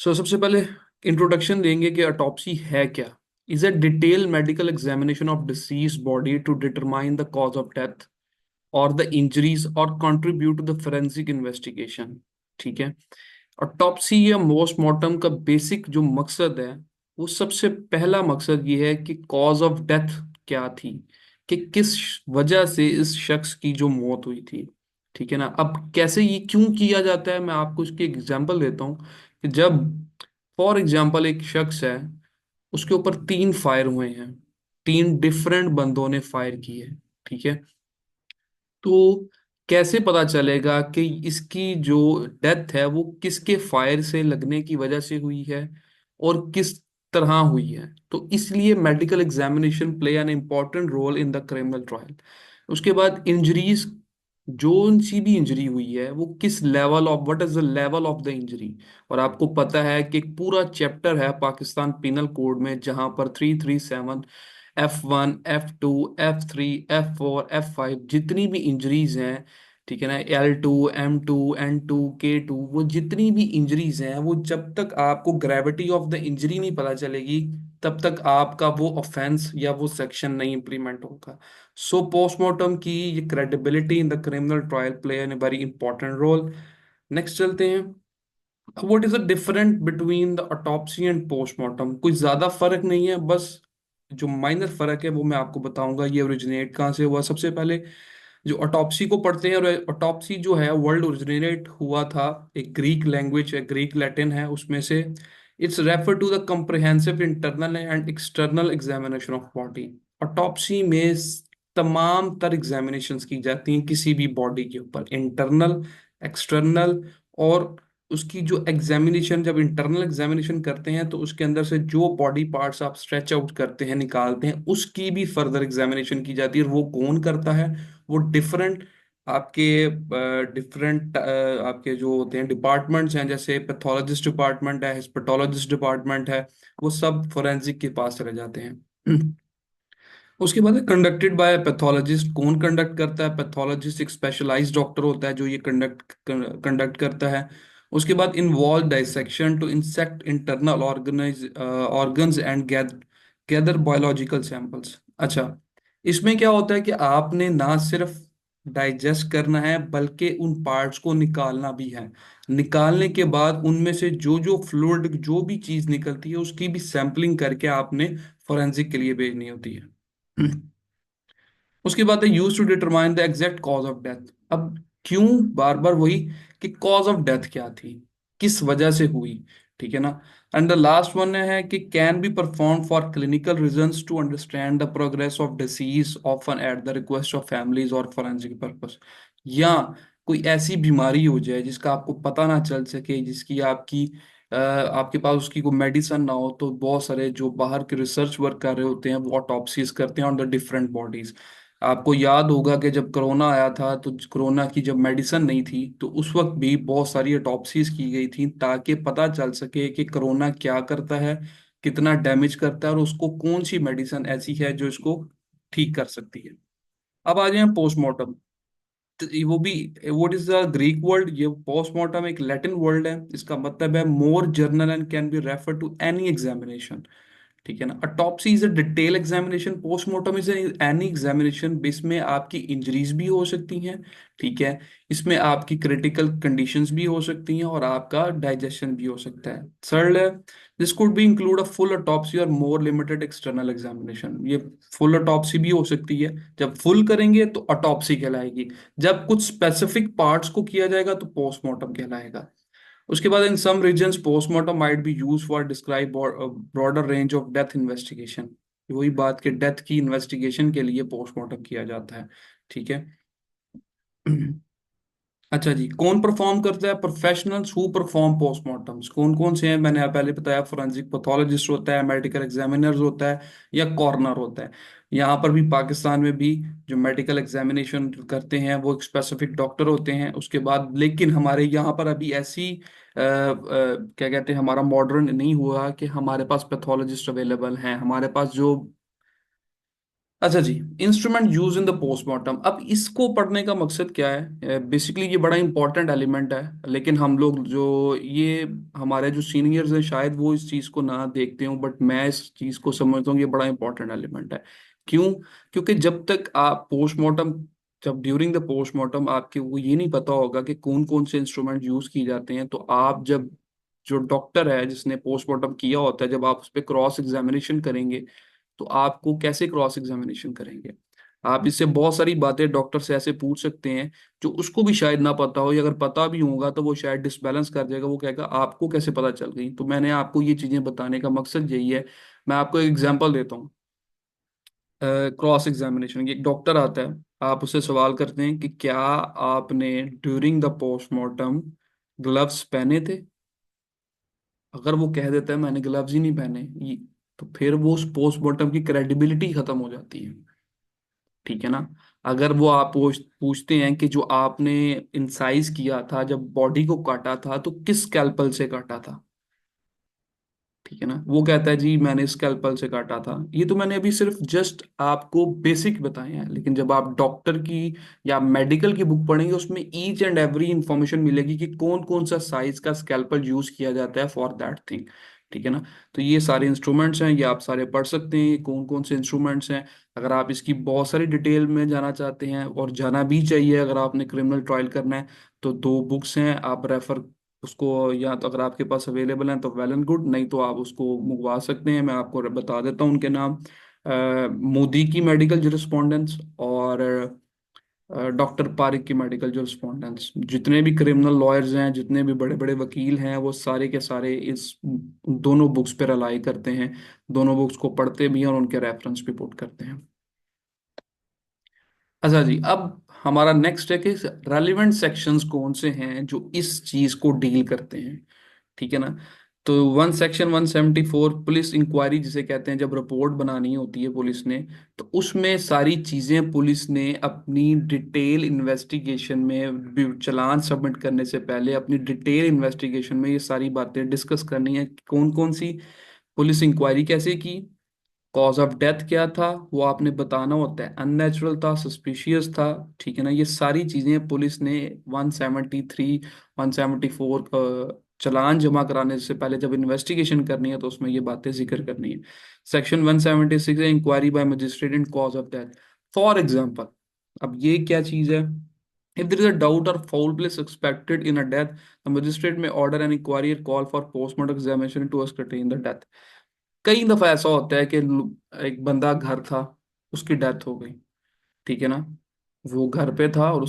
सबसे पहले इंट्रोडक्शन देंगे कि ऑटोप्सी है क्या। Is a detail medical examination of deceased body to determine the cause of death और द इंजरीज और contribute to the forensic investigation. ठीक है। ऑटोप्सी या पोस्टमार्टम का बेसिक जो मकसद है, वो सबसे पहला मकसद ये है कि कॉज ऑफ डेथ क्या थी, कि किस वजह से इस शख्स की जो मौत हुई थी। ठीक है ना। अब कैसे ये क्यों किया जाता है, मैं आपको इसकी एग्जांपल देता हूँ कि जब फॉर एग्जांपल एक शख्स है, उसके ऊपर 3 फायर हुए हैं, 3 डिफरेंट बंदों ने फायर किए। ठीक है। तो कैसे पता चलेगा कि इसकी जो डेथ है वो किसके फायर से लगने की वजह से हुई है और किस तरह हुई है। तो इसलिए medical examination play an important role in the criminal trial. उसके बाद इंजरीज, जो सी भी इंजरी हुई है वो किस level of, what is the level of the injury. और आपको पता है कि एक पूरा चैप्टर है पाकिस्तान पिनल कोड में जहां पर 337, F1, F2, F3, F4, F5 जितनी भी इंजरीज हैं, ठीक है ना, L2, M2, N2, K2, वो जितनी भी इंजरीज हैं, वो जब तक आपको ग्रेविटी ऑफ द इंजरी नहीं पता चलेगी तब तक आपका वो ऑफेंस या वो सेक्शन नहीं इंप्लीमेंट होगा। सो पोस्टमार्टम की ये credibility in the criminal trial play an very important role. Next चलते हैं। What is the different between the autopsy and postmortem. कोई ज्यादा फर्क नहीं है, बस जो माइनर फर्क है वो मैं आपको बताऊंगा। ये ओरिजिनेट कहाँ से हुआ। सबसे पहले जो ऑटोप्सी को पढ़ते हैं, और ऑटोप्सी जो है वर्ल्ड ओरिजिनेट हुआ था, एक ग्रीक लैंग्वेज है, ग्रीक लैटिन है उसमें से। It's refer to the comprehensive internal and external examination of body. Autopsy में तमाम तर एग्जामिनेशंस की जाती हैं किसी भी बॉडी के ऊपर, इंटरनल, एक्सटर्नल। और उसकी जो एग्जामिनेशन, जब इंटरनल एग्जामिनेशन करते हैं तो उसके अंदर से जो बॉडी पार्ट्स आप स्ट्रेच आउट करते हैं, निकालते हैं, उसकी भी फर्दर एग्जामिनेशन की जाती है। और वो कौन करता है? वो डिफरेंट आपके डिफरेंट आपके जो होते हैं डिपार्टमेंट्स हैं, जैसे पैथोलॉजिस्ट डिपार्टमेंट है, हिस्पेटोलॉजिस्ट डिपार्टमेंट है, वो सब फोरेंसिक के पास चले जाते हैं। उसके बाद कंडक्टेड बाय पैथोलॉजिस्ट। कौन कंडक्ट करता है? पैथोलॉजिस्ट एक स्पेशलाइज्ड डॉक्टर होता है जो ये कंडक्ट करता है। उसके बाद involve dissection to inspect internal organs and gather biological samples. अच्छा, इसमें क्या होता है कि आपने ना सिर्फ डाइजेस्ट करना है बल्कि उन पार्ट्स को निकालना भी है। निकालने के बाद उनमें से जो जो फ्लूइड, जो भी चीज निकलती है, उसकी भी सैंपलिंग करके आपने फोरेंसिक के लिए भेजनी होती है। उसके बाद है use to determine the exact cause of death. अब क्यों, बार बार वही, कि कॉज ऑफ डेथ क्या थी, किस वजह से हुई। ठीक है ना। एंड द लास्ट वन है कि can be perform for clinical reasons to understand the progress of disease often at the request of families और फॉरेंसिक पर्पस। या कोई ऐसी बीमारी हो जाए जिसका आपको पता ना चल सके, जिसकी आपके पास उसकी कोई मेडिसिन ना हो, तो बहुत सारे जो बाहर के रिसर्च वर्क कर रहे होते हैं वो ऑटोप्सीज करते हैं ऑन द डिफरेंट बॉडीज। आपको याद होगा कि जब कोरोना आया था, तो कोरोना की जब मेडिसिन नहीं थी तो उस वक्त भी बहुत सारी ऑटोप्सीज की गई थी ताकि पता चल सके कि कोरोना क्या करता है, कितना डैमेज करता है, और उसको कौन सी मेडिसिन ऐसी है जो इसको ठीक कर सकती है। अब आ जाए पोस्टमार्टम। तो वो भी, what is the Greek word, ये पोस्टमार्टम एक लैटिन वर्ड है। इसका मतलब है more general and can be refer to any examination. ठीक है ना। Autopsy is a detail examination, postmortem is any examination. इसमें आपकी इंजरीज भी हो सकती हैं। ठीक है। इसमें आपकी क्रिटिकल कंडीशंस भी हो सकती हैं और आपका डाइजेशन भी हो सकता है। थर्ड है, this could be include a full autopsy और मोर लिमिटेड एक्सटर्नल एग्जामिनेशन। ये फुल अटॉप्सी भी हो सकती है, जब फुल करेंगे तो अटॉप्सी कहलाएगी, जब कुछ स्पेसिफिक पार्ट्स को किया जाएगा तो पोस्टमार्टम कहलाएगा। उसके बाद in some reasons postmortem might be use for describe broader range of death investigation. वही बात कि डेथ की इन्वेस्टिगेशन के लिए पोस्टमार्टम किया जाता है। ठीक है। अच्छा जी, कौन परफॉर्म करता है? Professionals who perform postmortems. कौन कौन से हैं? मैंने पहले बताया, फोरेंसिक पैथोलॉजिस्ट होता है, मेडिकल एग्जामिनर्स होता है, या कॉर्नर होता है। यहाँ पर भी पाकिस्तान में भी जो मेडिकल एग्जामिनेशन करते हैं वो एक स्पेसिफिक डॉक्टर होते हैं। उसके बाद लेकिन हमारे यहाँ पर अभी ऐसी क्या कहते हैं, हमारा मॉडर्न नहीं हुआ कि हमारे पास पैथोलॉजिस्ट अवेलेबल हैं। हमारे पास जो अच्छा जी, instrument use in the postmortem. अब इसको पढ़ने का मकसद क्या है? बेसिकली ये बड़ा इंपॉर्टेंट एलिमेंट है, लेकिन हम लोग जो ये हमारे जो सीनियर्स हैं शायद वो इस चीज़ को ना देखते हो, बट मैं इस चीज़ को समझता हूँ ये बड़ा इंपॉर्टेंट एलिमेंट है। क्यों? क्योंकि जब तक आप पोस्टमार्टम, जब ड्यूरिंग द पोस्टमार्टम आपके वो ये नहीं पता होगा कि कौन कौन से इंस्ट्रूमेंट यूज किए जाते हैं, तो आप जब, जो डॉक्टर है जिसने पोस्टमार्टम किया होता है, जब आप उस पर क्रॉस एग्जामिनेशन करेंगे, तो आपको कैसे क्रॉस एग्जामिनेशन करेंगे? आप इससे बहुत सारी बातें डॉक्टर से ऐसे पूछ सकते हैं जो उसको भी शायद ना पता हो, या अगर पता भी होगा तो वो शायद डिसबैलेंस कर जाएगा। वो कहेगा आपको कैसे पता चल गई? तो मैंने आपको ये चीजें बताने का मकसद यही है। मैं आपको एक एग्जांपल देता हूँ। क्रॉस एग्जामिनेशन, एक डॉक्टर आता है, आप उससे सवाल करते हैं कि क्या आपने ड्यूरिंग द पोस्टमार्टम ग्लव्स पहने थे? अगर वो कह देता है मैंने ग्लव्स ही नहीं पहने, तो फिर वो उस पोस्टमार्टम की क्रेडिबिलिटी खत्म हो जाती है। ठीक है ना? अगर वो आप पूछते हैं कि जो आपने इंसाइज किया था जब बॉडी को काटा था तो किस स्कैल्पल से काटा था, ठीक है ना, वो कहता है जी मैंने स्कैल्पल से काटा था। ये तो मैंने अभी सिर्फ जस्ट आपको बेसिक बताए हैं, लेकिन जब आप डॉक्टर की या मेडिकल की बुक पढ़ेंगे उसमें ईच एंड एवरी इंफॉर्मेशन मिलेगी कि कौन कौन सा साइज का स्कैल्पल यूज किया जाता है फॉर दैट थिंग। ठीक है ना? तो ये सारे इंस्ट्रूमेंट्स हैं, ये आप सारे पढ़ सकते हैं, ये कौन कौन से इंस्ट्रूमेंट्स हैं। अगर आप इसकी बहुत सारी डिटेल में जाना चाहते हैं, और जाना भी चाहिए अगर आपने क्रिमिनल ट्रायल करना है, तो दो बुक्स हैं, आप रेफर उसको, या तो अगर आपके पास अवेलेबल हैं तो वेल एंड गुड, नहीं तो आप उसको मंगवा सकते हैं। मैं आपको बता देता हूँ उनके नाम। मोदी की मेडिकल जरिस्पॉन्डेंस, और डॉक्टर पारिक की मेडिकल जरिस्पॉन्डेंस। जितने भी क्रिमिनल लॉयर्स हैं, जितने भी बड़े बड़े वकील हैं, वो सारे के सारे इस दोनों बुक्स पे रिलाई करते हैं, दोनों बुक्स को पढ़ते भी हैं और उनके रेफरेंस भी पुट करते हैं। अच्छा जी, अब हमारा नेक्स्ट है कि रेलिवेंट सेक्शंस कौन से हैं जो इस चीज को डील करते हैं। ठीक है ना? तो वन सेक्शन 174 पुलिस इंक्वायरी जिसे कहते हैं, जब रिपोर्ट बनानी होती है पुलिस ने, तो उसमें सारी चीजें पुलिस ने अपनी डिटेल इन्वेस्टिगेशन में चालान सबमिट करने से पहले अपनी डिटेल इन्वेस्टिगेशन में ये सारी बातें डिस्कस करनी है। कौन कौन सी? पुलिस इंक्वायरी कैसे की, कॉज ऑफ डेथ क्या था वो आपने बताना होता है, अननेचुरल था, सस्पिशियस था, ठीक है ना, ये सारी चीजें पुलिस ने 173 174 चालान जमा कराने से पहले जब इन्वेस्टिगेशन करनी है तो उसमें ये बातें जिक्र करनी है। सेक्शन 176 है inquiry by magistrate in cause of death. For example, अब ये क्या चीज है? If there is a doubt or foul play suspected in a death, the magistrate may order an inquiry or call for postmortem examination to ascertain the death। कई दफा ऐसा होता है कि एक बंदा घर था, उसकी डेथ हो गई, ठीक है ना, वो घर पे था और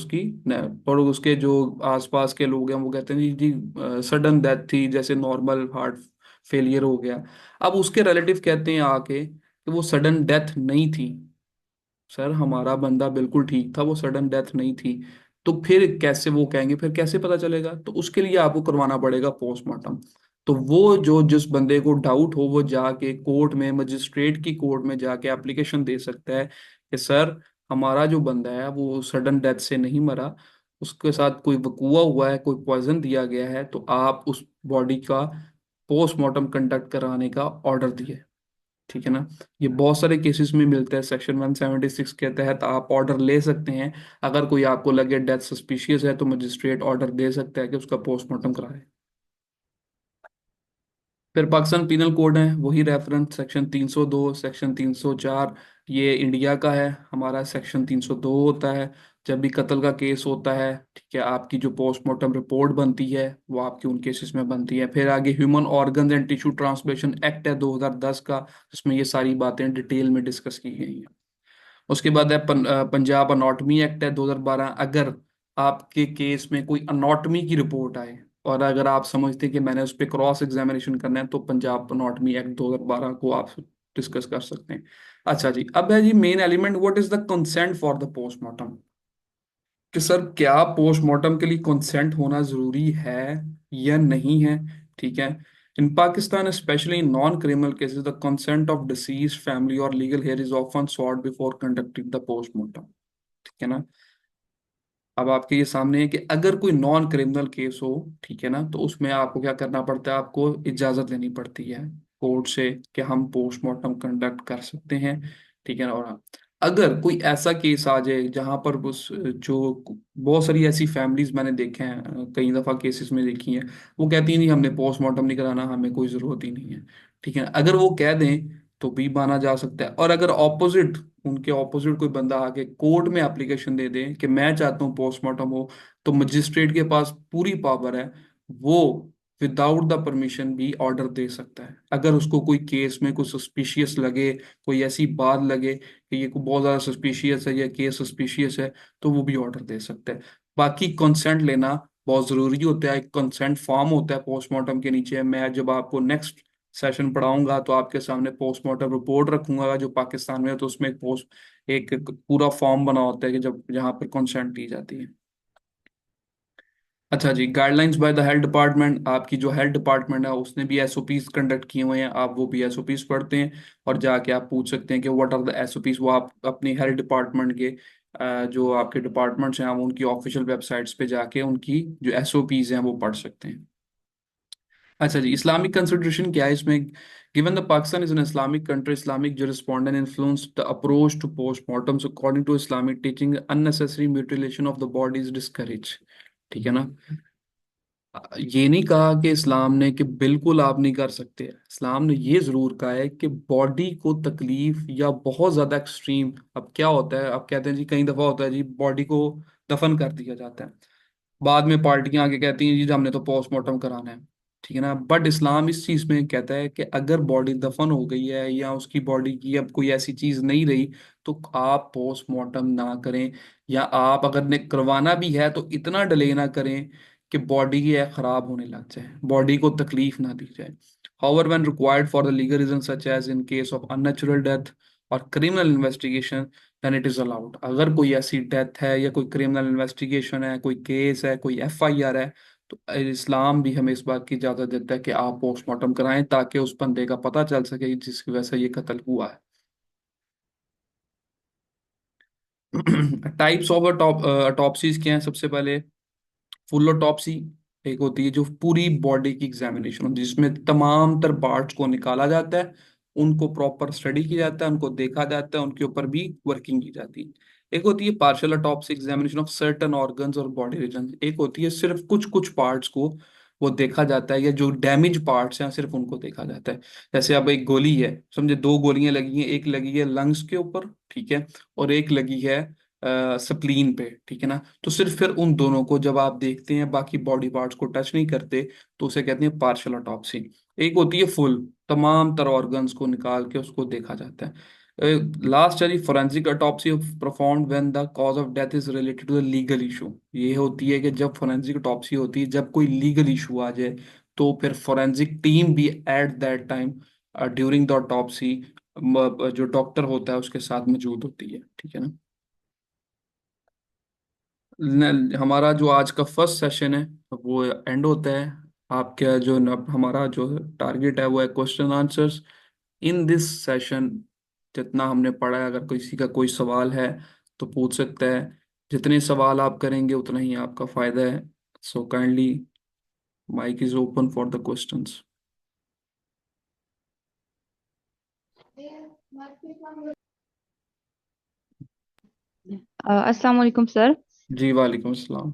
और उसके जो आसपास के लोग हैं वो कहते हैं जी जी सडन डेथ थी, जैसे नॉर्मल हार्ट फेलियर हो गया। अब उसके रिलेटिव कहते हैं आके कि वो सडन डेथ नहीं थी, सर हमारा बंदा बिल्कुल ठीक था, वो सडन डेथ नहीं थी। तो फिर कैसे वो कहेंगे? फिर कैसे पता चलेगा? तो उसके लिए आपको करवाना पड़ेगा पोस्टमार्टम। तो वो जो जिस बंदे को डाउट हो वो जाके कोर्ट में, मजिस्ट्रेट की कोर्ट में जाके एप्लीकेशन दे सकता है कि सर हमारा जो बंदा है वो सडन डेथ से नहीं मरा, उसके साथ कोई वकूआ हुआ है, कोई पॉइजन दिया गया है, तो आप उस बॉडी का पोस्टमार्टम कंडक्ट कराने का ऑर्डर दिए। ठीक है ना? ये बहुत सारे केसेस में मिलता है। सेक्शन 176 के तहत आप ऑर्डर ले सकते हैं। अगर कोई आपको लगे डेथ सस्पिशियस है तो मजिस्ट्रेट ऑर्डर दे सकता है कि उसका पोस्टमार्टम कराए। फिर पाकिस्तान पीनल कोड है, वही रेफरेंस सेक्शन 302, सेक्शन 304, ये इंडिया का है। हमारा सेक्शन 302 होता है जब भी कत्ल का केस होता है, ठीक है, आपकी जो पोस्टमार्टम रिपोर्ट बनती है वो आपकी उन केसेस में बनती है। फिर आगे human organs and tissue transplantation act है 2010 का, जिसमें ये सारी बातें डिटेल में डिस्कस की गई हैं। उसके बाद है पंजाब अनॉटमी एक्ट है 2012। अगर आपके केस में कोई अनॉटमी की रिपोर्ट आए और अगर आप समझते हैं कि मैंने उस पर क्रॉस एग्जामिनेशन करना है, तो पंजाब अनॉटमी एक्ट 2012 को आप डिस्कस कर सकते हैं। अच्छा जी, अब है जी main element, what is the consent for the postmortem. कि सर क्या पोस्टमार्टम के लिए कंसेंट होना जरूरी है या नहीं है? ठीक है। In Pakistan specially in non criminal cases the consent of deceased family और legal heir is often sought before conducting the postmortem. ठीक है ना? अब आपके ये सामने है कि अगर कोई नॉन क्रिमिनल केस हो, ठीक है ना, तो उसमें आपको क्या करना पड़ता है? आपको इजाजत लेनी पड़ती है कोर्ट से कि हम पोस्टमार्टम कंडक्ट कर सकते हैं। ठीक है ना? और हाँ, अगर कोई ऐसा केस आ जाए जहां पर उस जो बहुत सारी ऐसी फैमिलीज मैंने देखे हैं, कई दफा केसेस में देखी हैं, वो कहती हैं जी हमने पोस्टमार्टम नहीं कराना, हमें कोई जरूरत ही नहीं है। ठीक है, अगर वो कह दें तो भी माना जा सकता है। और अगर ऑपोजिट, उनके ऑपोजिट कोई बंदा आके कोर्ट में एप्लीकेशन दे दे कि मैं चाहता हूँ पोस्टमार्टम हो, तो मजिस्ट्रेट के पास पूरी पावर है, वो विदाउट द परमिशन भी ऑर्डर दे सकता है। अगर उसको कोई केस में कुछ सस्पिशियस लगे, कोई ऐसी बात लगे कि ये को बहुत ज्यादा सस्पिशियस है या केस सस्पिशियस है, तो वो भी ऑर्डर दे सकते हैं। बाकी कंसेंट लेना बहुत जरूरी होता है। एक कंसेंट फॉर्म होता है पोस्टमार्टम के नीचे। मैं जब आपको नेक्स्ट सेशन पढ़ाऊंगा तो आपके सामने पोस्टमार्टम रिपोर्ट रखूंगा जो पाकिस्तान में है, तो उसमें एक पूरा फॉर्म बना होता है कि जब जहाँ पर कंसेंट दी जाती है। अच्छा जी, guidelines by the health department, आपकी जो हेल्थ डिपार्टमेंट है उसने भी एसओपीज कंडक्ट किए हुए हैं, आप वो भी एसओपीज पढ़ते हैं और जाके आप पूछ सकते हैं कि व्हाट आर द एसओपीज। वो आप अपनी हेल्थ डिपार्टमेंट के जो आपके डिपार्टमेंट्स हैं, आप उनकी ऑफिशियल वेबसाइट्स पे जाके उनकी जो एसओपीज हैं वो पढ़ सकते हैं। अच्छा जी, इस्लामिक कंसिडरेशन क्या है इसमें? Given the Pakistan is an Islamic country, Islamic jurisprudence influence the approach to postmortems according to Islamic teaching, unnecessary mutilation of the body is discouraged। ठीक है ना? ये नहीं कहा कि इस्लाम ने कि बिल्कुल आप नहीं कर सकते। इस्लाम ने ये जरूर कहा है कि बॉडी को तकलीफ या बहुत ज्यादा एक्सट्रीम, अब क्या होता है, अब कहते हैं जी कई दफा होता है जी बॉडी को दफन कर दिया जाता है, बाद में पार्टियां आके कहती हैं जी हमने तो पोस्टमार्टम कराना है। ठीक है ना? बट इस्लाम इस चीज में कहता है कि अगर बॉडी दफन हो गई है या उसकी बॉडी की अब कोई ऐसी चीज नहीं रही, तो आप पोस्टमार्टम ना करें। या आप अगर ने करवाना भी है तो इतना डिले ना करें कि बॉडी है खराब होने लग जाए, बॉडी को तकलीफ ना दी जाए। However, when required for the legal reasons such as in case of unnatural death or criminal investigation, then it is allowed. अगर कोई ऐसी डेथ है या कोई क्रिमिनल इन्वेस्टिगेशन है, कोई केस है, कोई एफआईआर है, तो इस्लाम भी हमें इस बात की इजाजत देता है कि आप पोस्टमार्टम कराएं ताकि उस बंदे का पता चल सके जिसकी वजह से ये कत्ल हुआ है। टाइप्स ऑफ अटॉप्सीज क्या है? सबसे पहले फुल ऑटोप्सी एक होती है जो पूरी बॉडी की एग्जामिनेशन होती है, जिसमें तमाम तर पार्ट्स को निकाला जाता है, उनको प्रॉपर स्टडी किया जाता है, उनको देखा जाता है, उनके ऊपर भी वर्किंग की जाती है। एक होती है partial autopsy, examination of certain organs और बॉडी रीजन। एक होती है सिर्फ कुछ कुछ पार्ट्स को वो देखा जाता है, या जो डैमेज पार्ट्स हैं सिर्फ उनको देखा जाता है। जैसे अब एक गोली है, समझे दो गोलियां लगी हैं, एक लगी है लंग्स के ऊपर, ठीक है, और एक लगी है स्प्लीन पे, ठीक है ना? तो सिर्फ फिर उन दोनों को जब आप देखते हैं, बाकी बॉडी पार्ट्स को टच नहीं करते, तो उसे कहते हैं पार्शियल ऑटोप्सी। एक होती है फुल, तमाम तर ऑर्गन्स को निकाल के उसको देखा जाता है। लास्ट है forensic autopsy, performed when the cause of death is related to the legal issue. ये होती है कि जब फोरेंसिक ऑटोप्सी होती है जब कोई लीगल इशू आ जाए, तो फिर फोरेंसिक टीम भी at that time during the autopsy जो डॉक्टर होता है उसके साथ मौजूद होती है। ठीक है ना? हमारा जो आज का फर्स्ट सेशन है वो एंड होता है। आपका जो हमारा जो टारगेट है वो है question answers in this session. जितना हमने पढ़ा है, अगर किसी का कोई सवाल है तो पूछ सकता है। जितने सवाल आप करेंगे उतना ही आपका फायदा है। So kindly, mike is open for the questions. अस्सलाम वालेकुम सर। जी वालेकुम अस्सलाम।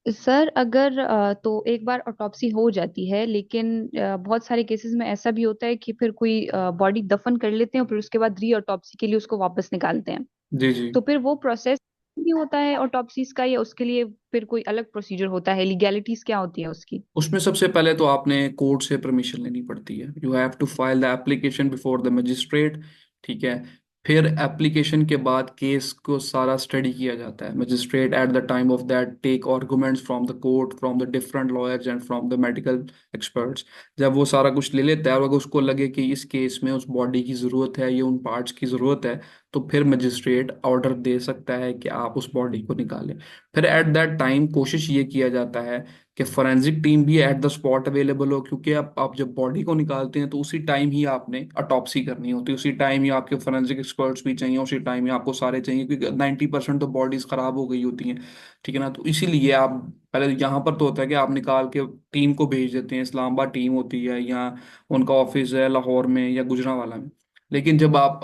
सर अगर तो एक बार ऑटोप्सी हो जाती है, लेकिन बहुत सारे केसेस में ऐसा भी होता है कि फिर कोई बॉडी दफन कर लेते हैं और फिर उसके बाद री ऑटोप्सी के लिए उसको वापस निकालते हैं। जी जी। तो फिर वो प्रोसेस भी होता है ऑटोप्सीज का, या उसके लिए फिर कोई अलग प्रोसीजर होता है? लीगैलिटीज क्या होती है उसकी? उसमें सबसे पहले तो आपने कोर्ट से परमिशन लेनी पड़ती है। You have to file the application before the magistrate. ठीक है? फिर एप्लीकेशन के बाद केस को सारा स्टडी किया जाता है। Magistrate at the time of that take arguments from the court, from the different lawyers and from the medical experts. जब वो सारा कुछ ले लेता है और अगर उसको लगे कि इस केस में उस बॉडी की ज़रूरत है या उन पार्ट्स की ज़रूरत है, तो फिर मजिस्ट्रेट ऑर्डर दे सकता है कि आप उस बॉडी को निकालें। फिर एट दैट टाइम कोशिश ये किया जाता है कि फोरेंसिक टीम भी एट द स्पॉट अवेलेबल हो, क्योंकि आप जब बॉडी को निकालते हैं तो उसी टाइम ही आपने अटॉप्सी करनी होती है, उसी टाइम ही आपके फोरेंसिक एक्सपर्ट्स भी चाहिए, उसी टाइम ही आपको सारे चाहिए, क्योंकि 90% तो बॉडीज खराब हो गई होती हैं। ठीक है ना? तो इसीलिए आप पहले यहाँ पर तो होता है कि आप निकाल के टीम को भेज देते हैं, इस्लामाबाद टीम होती है या उनका ऑफिस है लाहौर में या गुजरांवाला में। लेकिन जब आप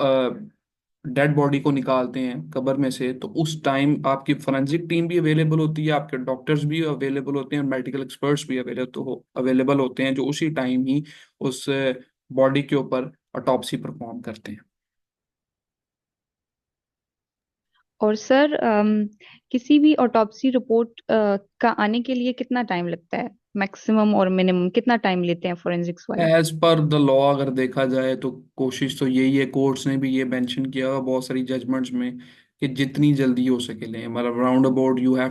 डेड बॉडी को निकालते हैं कब्र में से, तो उस टाइम आपकी फोरेंसिक टीम भी अवेलेबल होती है, आपके डॉक्टर्स भी अवेलेबल होते हैं, मेडिकल एक्सपर्ट्स भी अवेलेबल होते हैं, जो उसी टाइम ही उस बॉडी के ऊपर ऑटोप्सी परफॉर्म करते हैं। और सर किसी भी ऑटोप्सी रिपोर्ट का आने के लिए कितना टाइम लगता है? मैक्सिमम और मिनिमम कितना टाइम लेते हैं फोरेंसिक्स वाले? एज पर द लॉ अगर देखा जाए तो कोशिश तो यही है, कोर्ट्स ने भी ये मेंशन किया हुआ बहुत सारी जजमेंट्स में, कि जितनी जल्दी हो सके लें, मतलब round about you have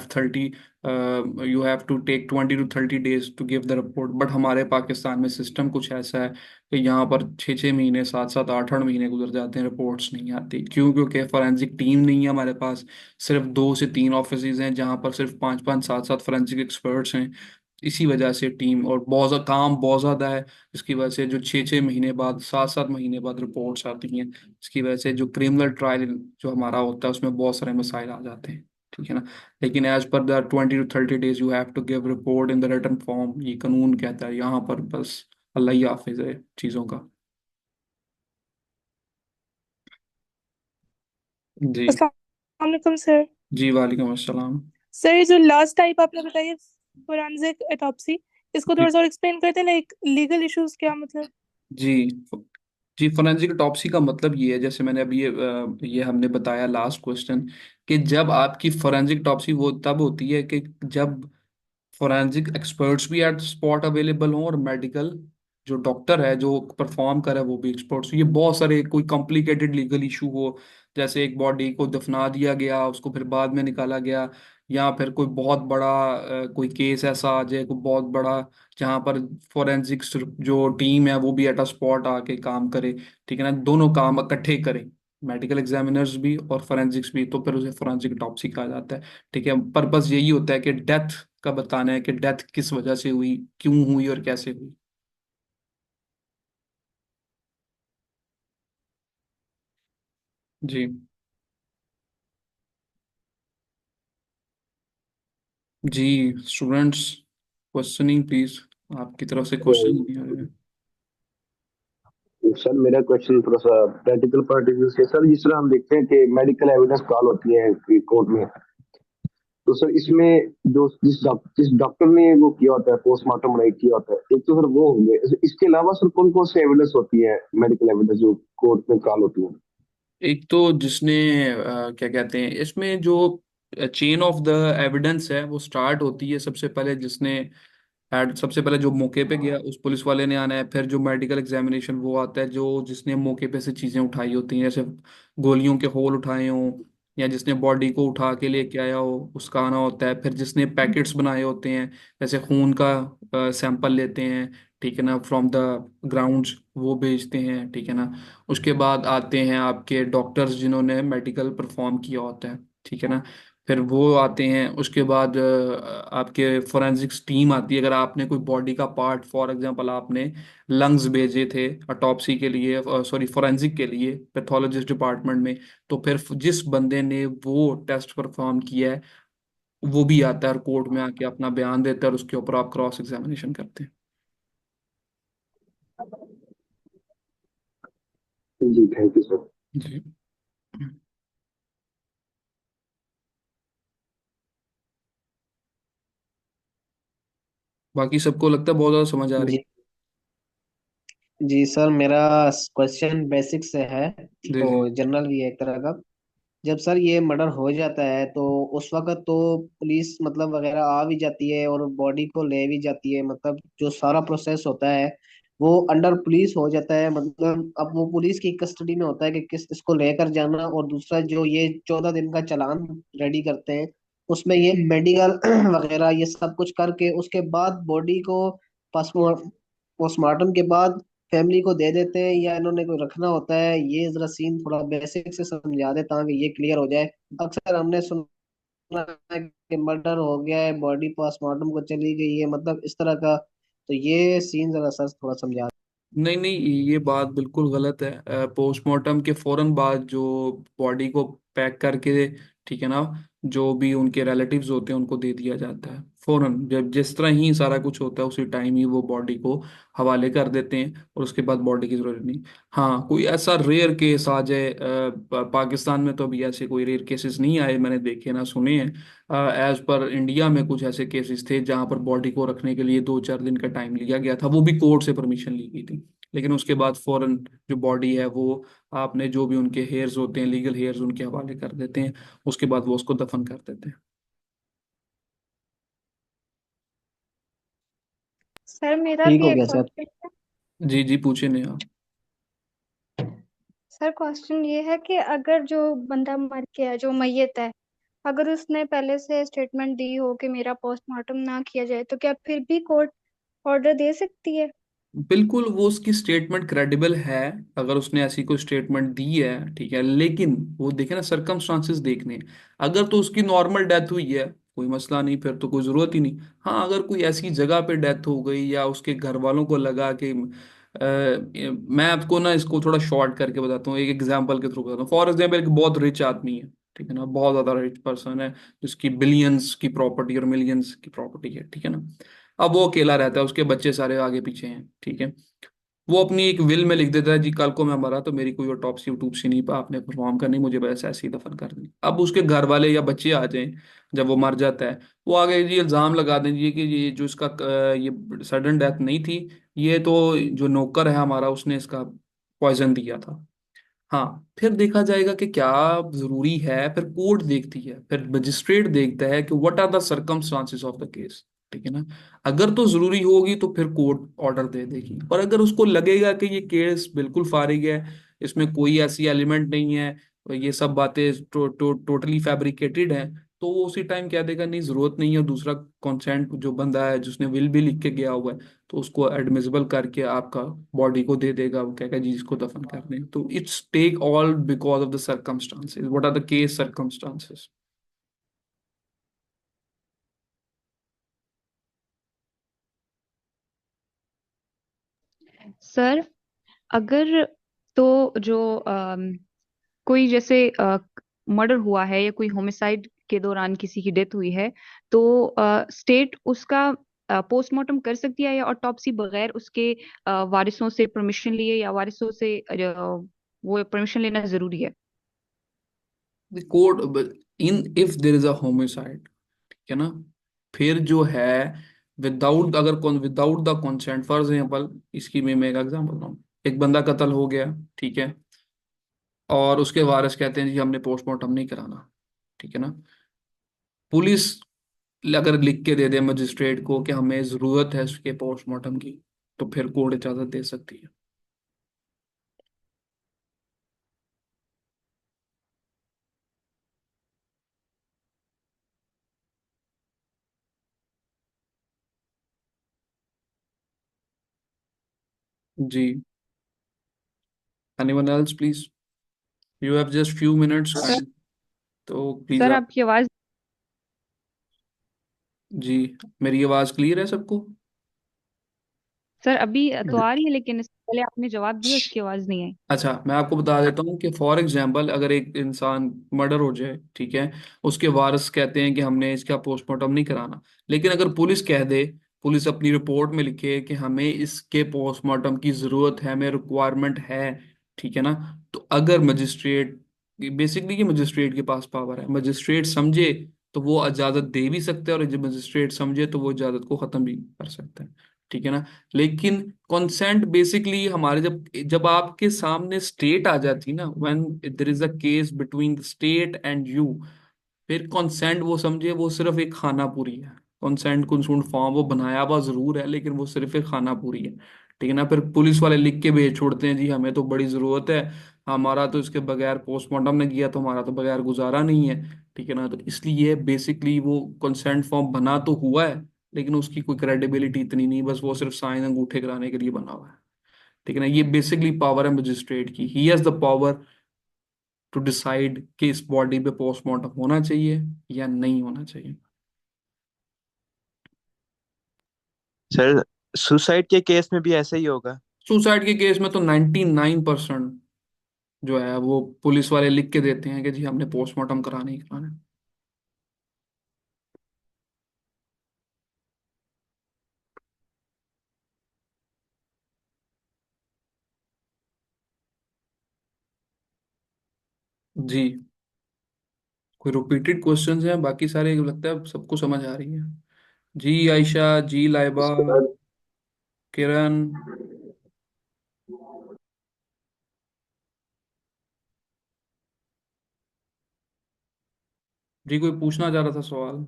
to take 20 to 30 days to give the report. But हमारे पाकिस्तान में सिस्टम कुछ ऐसा है कि यहाँ पर 6 6 महीने, 7 7 8 8 महीने गुजर जाते हैं, रिपोर्ट्स नहीं आती। क्यों? क्योंकि फॉरेंसिक टीम नहीं है हमारे पास, सिर्फ 2 से 3 ऑफिस हैं जहाँ पर सिर्फ 5 5 7 7 फॉरेंसिक एक्सपर्ट्स हैं। इसी वजह से टीम और काम बहुत ज़्यादा है, जिसकी वजह से जो 6 6 महीने बाद, 7 7 महीने बाद रिपोर्ट्स आती हैं, जिसकी वजह से जो क्रिमिनल ट्रायल जो हमारा होता है उसमें बहुत सारे मसाइल आ जाते हैं। ठीक है ना? लेकिन as per the 20 to 30 days you have to give report in the written form, ये कानून कहता है। यहाँ पर बस अल्लाह ही हाफिज है चीज़ों का। जी। अस्सलाम वालेकुम सर। जी वालेकुम अस्सलाम। सर ये जो लास्ट टाइप आपने बताई फोरेंसिक ऑटोप्सी, इसको जी। थोड़ा सा और एक्सप्लेन करते हैं, लाइक लीगल इश्यूज क्या मतलब? जी। जी, फोरेंसिक ऑटोप्सी का मतलब ये है, जैसे मैंने अभी ये हमने बताया लास्ट क्वेश्चन, कि जब आपकी फोरेंसिक ऑटोप्सी वो तब होती है कि जब फोरेंसिक एक्सपर्ट्स भी एट स्पॉट अवेलेबल हों, और मेडिकल जो डॉक्टर है जो परफॉर्म करे वो भी एक्सपर्ट्स। ये बहुत सारे कोई कॉम्प्लिकेटेड लीगल इशू हो, जैसे एक बॉडी को दफना दिया गया, उसको फिर बाद में निकाला गया, या फिर कोई बहुत बड़ा कोई केस ऐसा आ जाए, कोई बहुत बड़ा, जहाँ पर फोरेंसिक्स जो टीम है वो भी एट अ स्पॉट आके काम करे। ठीक है ना? दोनों काम इकट्ठे करें, मेडिकल एग्जामिनर्स भी और फोरेंसिक्स भी, तो फिर उसे फोरेंसिक ऑटोप्सी कहा जाता है। ठीक है? पर्पस यही होता है कि डेथ का बताना है कि डेथ किस वजह से हुई, क्यों हुई और कैसे हुई। जी। जी स्टूडेंट्स, क्वेश्चनिंग प्लीज, आपकी तरफ से क्वेश्चन नहीं आ रहे हैं। सर मेरा क्वेश्चन थोड़ा सा प्रैक्टिकल पॉइंट ऑफ व्यू से। सर जिस तरह हम देखते हैं कि मेडिकल एविडेंस कॉल होती है कोर्ट में, तो सर इसमें जो जिस डॉक्टर ने वो किया होता है, पोस्टमार्टम नहीं किया होता है, एक तो सर वो होंगे, इसके अलावा सर कौन कौन से एविडेंस होती है, मेडिकल एविडेंस जो कोर्ट में कॉल होती है? एक तो जिसने क्या कहते हैं इसमें जो चेन ऑफ द एविडेंस है वो स्टार्ट होती है, सबसे पहले जिसने सबसे पहले जो मौके पे गया उस पुलिस वाले ने आना है। फिर जो मेडिकल एग्जामिनेशन वो आता है, जो जिसने मौके पे से चीज़ें उठाई होती हैं, जैसे गोलियों के होल उठाए हों, या जिसने बॉडी को उठा के लेके आया हो उसका आना होता है। फिर जिसने पैकेट्स बनाए होते हैं, जैसे खून का सैंपल लेते हैं, ठीक है ना, फ्रॉम द ग्राउंड्स, वो भेजते हैं। ठीक है ना? उसके बाद आते हैं आपके डॉक्टर्स जिन्होंने मेडिकल परफॉर्म किया होता है। ठीक है ना? फिर वो आते हैं। उसके बाद आपके फोरेंसिक्स टीम आती है। अगर आपने कोई बॉडी का पार्ट, फॉर एग्जांपल आपने लंग्स भेजे थे ऑटोप्सी के लिए, सॉरी फोरेंसिक के लिए पैथोलॉजिस्ट डिपार्टमेंट में, तो फिर जिस बंदे ने वो टेस्ट परफॉर्म किया है वो भी आता है और कोर्ट में आके अपना बयान देता है, और उसके ऊपर आप क्रॉस एग्जामिनेशन करते हैं। जी थैंक यू सर। जी। बाकी सबको लगता है बहुत ज़्यादा समझ आ रही जी जी सर, मेरा क्वेश्चन बेसिक से है, है। जी तो जी। जनरल भी है एक तरह का। जब सर ये मर्डर हो जाता है तो उस वक्त तो पुलिस मतलब वगैरह आ भी जाती है और बॉडी को ले भी जाती है, मतलब जो सारा प्रोसेस होता है वो अंडर पुलिस हो जाता है। मतलब अब वो पुलिस की कस्टडी में होता है कि किस इसको लेकर जाना, और दूसरा जो ये 14 दिन का चालान रेडी करते हैं उसमें ये मेडिकल वगैरह ये सब कुछ करके उसके बाद बॉडी को पोस्टमार्टम के बाद फैमिली को दे देते हैं, या इन्होंने कोई रखना होता है? ये जरा सीन थोड़ा बेसिक से समझा दे ताकि ये क्लियर हो जाए। अक्सर हमने सुना है कि मर्डर हो गया है, बॉडी पोस्टमार्टम को चली गई है, मतलब इस तरह का। तो ये सीन जरा सर थोड़ा समझा नहीं नहीं, ये बात बिल्कुल गलत है। पोस्टमार्टम के फौरन बाद जो बॉडी को पैक करके, ठीक है ना, जो भी उनके रिलेटिव्स होते हैं उनको दे दिया जाता है फौरन। जब जिस तरह ही सारा कुछ होता है उसी टाइम ही वो बॉडी को हवाले कर देते हैं, और उसके बाद बॉडी की जरूरत नहीं। हाँ, कोई ऐसा रेयर केस आ जाए, पाकिस्तान में तो अभी ऐसे कोई रेयर केसेस नहीं आए, मैंने देखे ना सुने हैं। एज पर इंडिया में कुछ ऐसे केसेस थे जहां पर बॉडी को रखने के लिए 2-4 दिन का टाइम लिया गया था, वो भी कोर्ट से परमिशन ली गई थी। लेकिन उसके बाद फौरन जो बॉडी है वो आपने जो भी उनके हेयर्स होते हैं, लीगल हेयर्स, उनके हवाले कर देते हैं। उसके बाद वो उसको दफन कर देते हैं। सर मेरा ठीक भी हो एक गया सर। क्वेश्चन है। जी जी, पूछे नेहा। सर क्वेश्चन ये है कि अगर जो बंदा मर गया है, जो मैयत है, अगर उसने पहले से स्टेटमेंट दी हो कि मेरा पोस्टमार्टम ना किया जाए, तो क्या फिर भी कोर्ट ऑर्डर दे सकती है? बिल्कुल, वो उसकी स्टेटमेंट क्रेडिबल है अगर उसने ऐसी कोई स्टेटमेंट दी है, ठीक है, लेकिन वो देखे ना, सरकमस्टांसेस देखने हैं। अगर तो उसकी नॉर्मल डेथ हुई है, कोई मसला नहीं, फिर तो कोई जरूरत ही नहीं। हाँ, अगर कोई ऐसी जगह पे डेथ हो गई या उसके घर वालों को लगा कि मैं आपको ना इसको थोड़ा शॉर्ट करके बताता हूँ, एक एग्जांपल के थ्रू बताता हूँ। फॉर एग्जाम्पल, एक बहुत रिच आदमी है, ठीक है ना, बहुत ज्यादा रिच पर्सन है, जिसकी बिलियंस की प्रॉपर्टी और मिलियंस की प्रॉपर्टी है, ठीक है ना। अब वो अकेला रहता है, उसके बच्चे सारे आगे पीछे हैं, ठीक है। वो अपनी एक विल में लिख देता है, जी कल को मैं मरा तो मेरी कोई ऑटोप्सी वटोप्सी नहीं पा आपने परफॉर्म करनी, मुझे बस ऐसे ही दफन कर दी। अब उसके घर वाले या बच्चे आ जाएं जब वो मर जाता है, वो आगे जी इल्जाम लगा देंगे कि ये जो इसका ये सडन डेथ नहीं थी, ये तो जो नौकर है हमारा उसने इसका पॉइजन दिया था। हाँ, फिर देखा जाएगा कि क्या जरूरी है, फिर कोर्ट देखती है, फिर मजिस्ट्रेट देखता है कि what are the circumstances of the case, ठीक है ना। अगर तो जरूरी होगी तो फिर कोर्ट ऑर्डर दे देगी, और अगर उसको लगेगा कि ये केस बिल्कुल फारिग है, इसमें कोई ऐसी एलिमेंट नहीं है, और ये सब बातें टोटली फैब्रिकेटेड हैं, तो वो उसी टाइम कह देगा नहीं जरूरत नहीं है, दूसरा कॉन्सेंट जो बंदा है जिसने विल भी लिख के गया हुआ है, तो उसको एडमिसिबल करके आपका बॉडी को दे देगा, वो कहेगा जी इसको दफन कर दें। तो it's take all because of the circumstances, what are the case circumstances. Sir अगर तो जो कोई जैसे मर्डर हुआ है या कोई होमिसाइड के दौरान किसी की डेथ हुई है, तो स्टेट उसका पोस्टमार्टम कर सकती है या ऑटोप्सी बगैर उसके वारिसों से परमिशन लिए, या वारिसों से वो परमिशन लेना जरूरी है? The court, in if there is a homicide, ठीक है ना, फिर जो है विदाउट, अगर without the consent, for example इसकी मैं एक एग्जाम्पल दूँ। एक बंदा कत्ल हो गया, ठीक है, और उसके वारिस कहते हैं जी हमने पोस्टमार्टम नहीं कराना, ठीक है ना। पुलिस अगर लिख के दे दे मजिस्ट्रेट को कि हमें जरूरत है उसके पोस्टमार्टम की, तो फिर कोर्ट इजाजत दे सकती है। जी, anyone else please, you have just few minutes sir kind, तो प्लीज सर आप। आपकी आवाज। जी, मेरी आवाज क्लियर है सबको? सर अभी तो आ रही है, लेकिन इससे पहले आपने जवाब दिया उसकी आवाज नहीं आई। अच्छा, मैं आपको बता देता हूँ कि फॉर एग्जांपल अगर एक इंसान मर्डर हो जाए, ठीक है, उसके वारिस कहते हैं कि हमने इसका पोस्टमार्टम नहीं कराना, लेकिन अगर पुलिस कह दे, पुलिस अपनी रिपोर्ट में लिखे कि हमें इसके पोस्टमार्टम की जरूरत है, हमें रिक्वायरमेंट है, ठीक है ना, तो अगर मजिस्ट्रेट, बेसिकली ये मजिस्ट्रेट के पास पावर है, मजिस्ट्रेट समझे तो वो इजाजत दे भी सकते हैं, और जब मजिस्ट्रेट समझे तो वो इजाजत को खत्म भी कर सकते हैं, ठीक है ना। लेकिन कंसेंट बेसिकली हमारे, जब जब आपके सामने स्टेट आ जाती ना, when there is a case between the state and you, फिर कंसेंट वो समझे वो सिर्फ एक खाना पूरी है। कंसेंट कंसूंट फॉर्म वो बनाया हुआ जरूर है, लेकिन वो सिर्फ एक खाना पूरी है, ठीक है ना। फिर पुलिस वाले लिख के भेज छोड़ते हैं जी हमें तो बड़ी जरूरत है, हमारा तो इसके बगैर पोस्टमार्टम ने किया तो हमारा तो बगैर गुजारा नहीं है, ठीक है ना। तो इसलिए बेसिकली वो कंसेंट फॉर्म बना तो हुआ है, लेकिन उसकी कोई क्रेडिबिलिटी इतनी नहीं, बस वो सिर्फ साइन अंगूठे कराने के लिए बना हुआ है, ठीक है ना। ये बेसिकली पावर है मजिस्ट्रेट की, he has the power to decide कि इस बॉडी पे पोस्टमार्टम होना चाहिए या नहीं होना चाहिए। सर सुसाइड के केस में भी ऐसा ही होगा? सुसाइड के केस में तो 99%, जो है वो पुलिस वाले लिख के देते हैं कि जी हमने पोस्टमार्टम कराना ही कराना है। जी, कोई रिपीटेड क्वेश्चंस हैं, बाकी सारे लगता है सबको समझ आ रही है। जी आयशा, जी लाइबा, सर किरण, जी कोई पूछना चाह रहा था सवाल?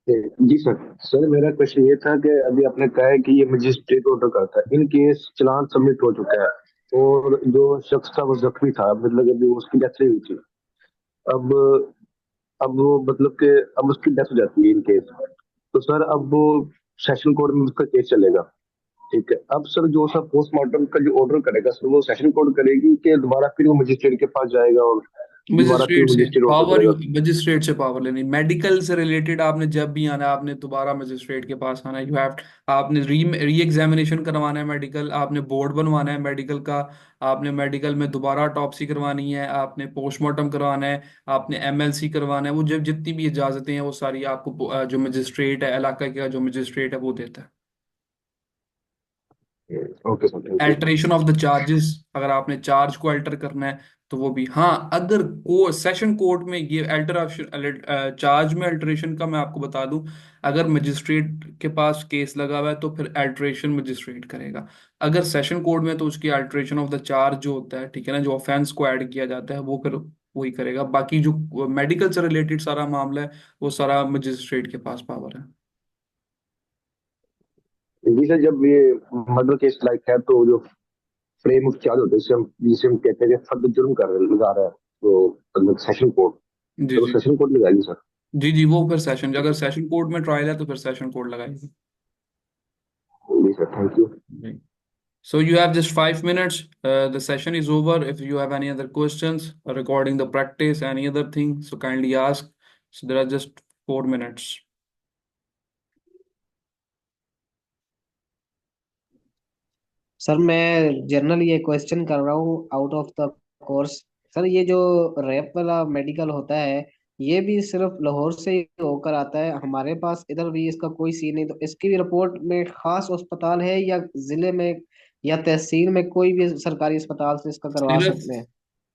जी सर। सर मेरा क्वेश्चन ये था कि अभी आपने कहा है कि ये मजिस्ट्रेट ऑर्डर करता है, इन केस चालान सबमिट हो चुका है और जो शख्स था वो जख्मी था, मतलब अभी उसकी डेथ नहीं हुई थी। अब अब वो मतलब कि अब उसकी डेथ हो जाती है इन केस, तो सर अब वो सेशन कोर्ट में उसका केस चलेगा। ठीक है, अब सर जो सर पोस्टमार्टम का जो ऑर्डर करेगा सर वो सेशन कोर्ट करेगी कि दोबारा फिर वो मजिस्ट्रेट के पास जाएगा और दोबारा फिर मजिस्ट्रेट से मजिस्ट्रेट ऑर्डर पावर, करेगा। मजिस्ट्रेट से पावर लेनी, मेडिकल से रिलेटेड आपने जब भी आना है आपने दोबारा मजिस्ट्रेट के पास आना है। यू हैव, आपने री एग्जामिनेशन करवाना है मेडिकल, आपने बोर्ड बनवाना है मेडिकल का, आपने मेडिकल में दोबारा ऑटोप्सी करवानी है, आपने पोस्टमार्टम करवाना है, आपने एमएलसी करवाना है। वो जब जितनी भी इजाजतें हैं वो सारी आपको जो मजिस्ट्रेट है इलाका का, जो मजिस्ट्रेट है वो देता है। Okay sir, thank you. Alteration of the charges, अगर आपने चार्ज को अल्टर करना है तो वो भी, हाँ अगर को सेशन कोर्ट में ये अल्टरेशन, चार्ज में अल्टरेशन का मैं आपको बता दूं, अगर मजिस्ट्रेट के पास केस लगा हुआ है तो फिर अल्टरेशन मजिस्ट्रेट करेगा। अगर सेशन कोर्ट में तो उसकी अल्टरेशन ऑफ द चार्ज जो होता है, ठीक है ना, जो ऑफेंस को ऐड किया जाता है वो फिर वही करेगा। बाकी जो मेडिकल से रिलेटेड सारा मामला है वो सारा मजिस्ट्रेट के पास पावर है। जी सर, जब ये मर्डर केस लाइक है तो जो फ्रेम ऑफ चार्ज होते हैं जिसे हम कहते हैं कि फर्द जुर्म कर लगा रहा है, तो मतलब सेशन कोर्ट, जी तो जी सेशन कोर्ट लगाएगी सर। जी जी, वो फिर सेशन, अगर सेशन कोर्ट में ट्रायल है तो फिर सेशन कोर्ट लगाएगी। जी सर, थैंक यू। जी। So you have just 5 minutes. The session is over. If you have any other questions regarding the practice, any other thing, so kindly ask. So there are just 4 minutes. Sir मैं general ये question कर रहा हूँ out of the course. Sir ये जो rap वाला medical होता है, ये भी सिर्फ लाहौर से ही होकर आता है? हमारे पास इधर भी इसका कोई सीन नहीं, तो इसकी भी रिपोर्ट में खास अस्पताल है या जिले में या तहसील में कोई भी सरकारी अस्पताल से इसका करवा सिर्फ सकते हैं?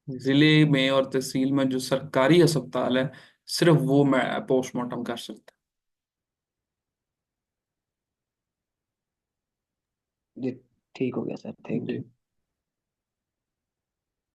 जिले में और तहसील में जो सरकारी अस्पताल है, सिर्फ वो मैं पोस्टमार्टम कर सकता जी, ठीक हो गया सर, हूँ। थैंक जी। यू।